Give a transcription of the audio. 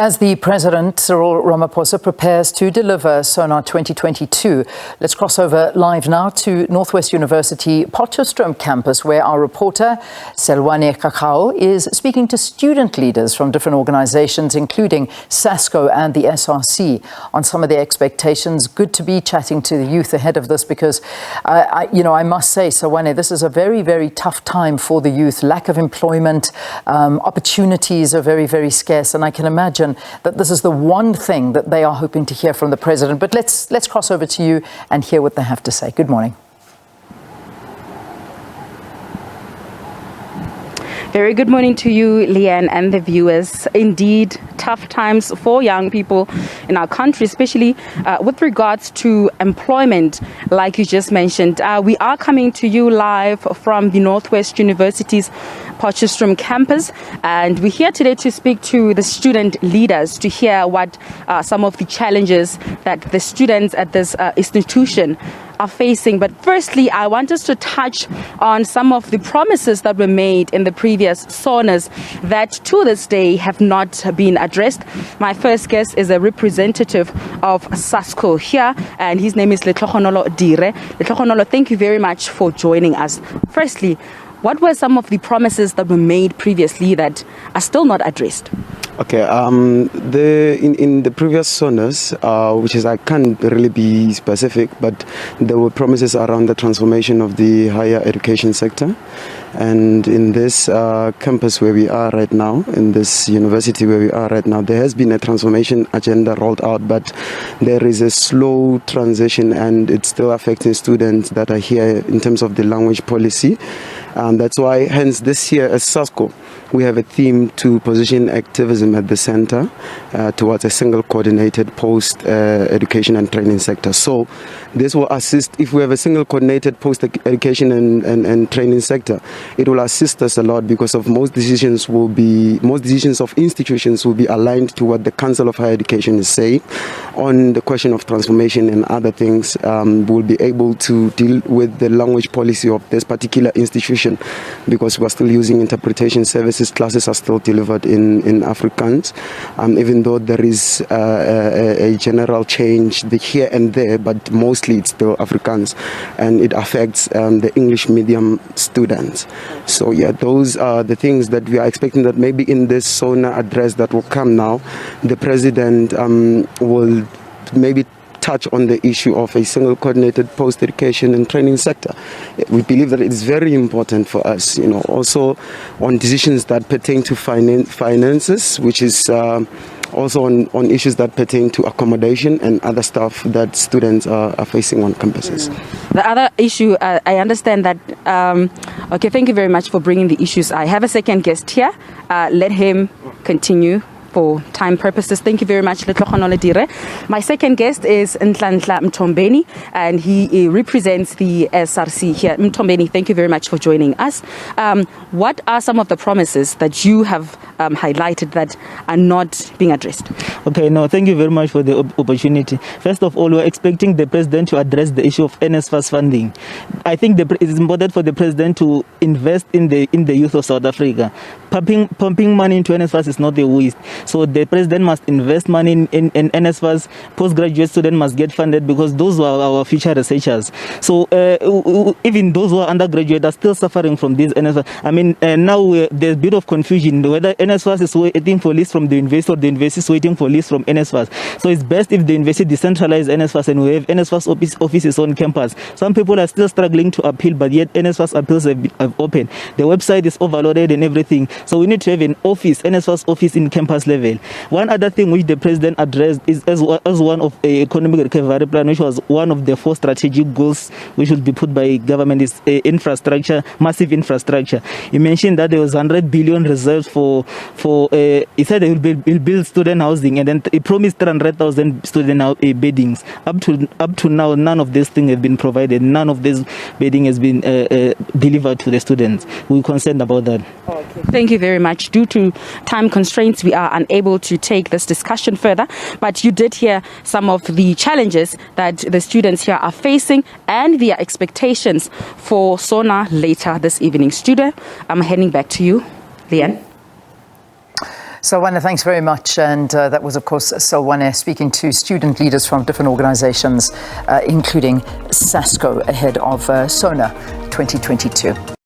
As the President Cyril Ramaphosa prepares to deliver SONA 2022, let's cross over live now to Northwest University Potchefstroom campus, where our reporter Sellwane Khakhau is speaking to student leaders from different organizations, including SASCO and the SRC, on some of their expectations. Good to be chatting to the youth ahead of this because, I must say, Sellwane, this is a very, very tough time for the youth. Lack of employment, opportunities are very, very scarce, and I can imagine that this is the one thing that they are hoping to hear from the President. But let's cross over to you and hear what they have to say. Good morning. Very good morning to you, Leanne, and the viewers. Indeed, tough times for young people in our country, especially with regards to employment, like you just mentioned. We are coming to you live from the Northwest University's Potchefstroom campus, and we're here today to speak to the student leaders to hear what some of the challenges that the students at this institution are facing. But firstly, I want us to touch on some of the promises that were made in the previous SONAs that to this day have not been addressed. My first guest is a representative of SASCO here, and his name is Letlogonolo Dire. Letlogonolo, thank you very much for joining us. Firstly, what were some of the promises that were made previously that are still not addressed? Okay, in the previous SONAs, which is, I can't really be specific, but there were promises around the transformation of the higher education sector. And in this campus where we are right now, in this university where we are right now, there has been a transformation agenda rolled out, but there is a slow transition and it's still affecting students that are here in terms of the language policy. That's why, hence this year as SASCO, we have a theme to position activism at the center towards a single coordinated post-education and training sector. So this will assist, if we have a single coordinated post-education and training sector, it will assist us a lot because of most decisions of institutions will be aligned to what the Council of Higher Education is saying on the question of transformation and other things. We'll be able to deal with the language policy of this particular institution because we're still using interpretation services. Classes are still delivered in Afrikaans, even though there is a general change here and there, but mostly it's still Afrikaans, and it affects the English medium students. So yeah, those are the things that we are expecting that maybe in this SONA address that will come now, the President will maybe touch on the issue of a single coordinated post-education and training sector. We believe that it is very important for us, also on decisions that pertain to finances, which is also on issues that pertain to accommodation and other stuff that students are facing on campuses. The other issue, I understand that, okay, thank you very much for bringing the issues. I have a second guest here. Let him continue for time purposes. Thank you very much, Letlogonolo Dire. My second guest is Nhlanhla Mthombeni, and he represents the SRC here. Mthombeni, thank you very much for joining us. What are some of the promises that you have highlighted that are not being addressed? Okay, no, thank you very much for the opportunity. First of all, we're expecting the President to address the issue of NSFAS funding. I think it is important for the President to invest in the youth of South Africa. Pumping money into NSFAS is not a waste. So the President must invest money in NSFAS. Postgraduate students must get funded because those are our future researchers. So even those who are undergraduate are still suffering from this NSFAS. I mean, now there's a bit of confusion whether NSFAS is waiting for lists from the university or the university is waiting for lists from NSFAS. So it's best if the university decentralize NSFAS and we have NSFAS offices on campus. Some people are still struggling to appeal, but yet NSFAS appeals have opened. The website is overloaded and everything. So we need to have an office, NSFAS office in campus level. One other thing which the President addressed is as one of the economic recovery plan, which was one of the 4 strategic goals which will be put by government, is infrastructure, massive infrastructure. He mentioned that there was 100 billion reserved for he said they will build student housing, and then he promised 300,000 student beddings. Up to now, none of these things have been provided. None of this bedding has been delivered to the students. We're concerned about that. Okay. Thank you very much. Due to time constraints, we are unable to take this discussion further, but you did hear some of the challenges that the students here are facing and their expectations for SONA later this evening. Studio, I'm heading back to you, Leanne. Sellwane, thanks very much. And that was, of course, Sellwane speaking to student leaders from different organizations, including SASCO, ahead of SONA 2022.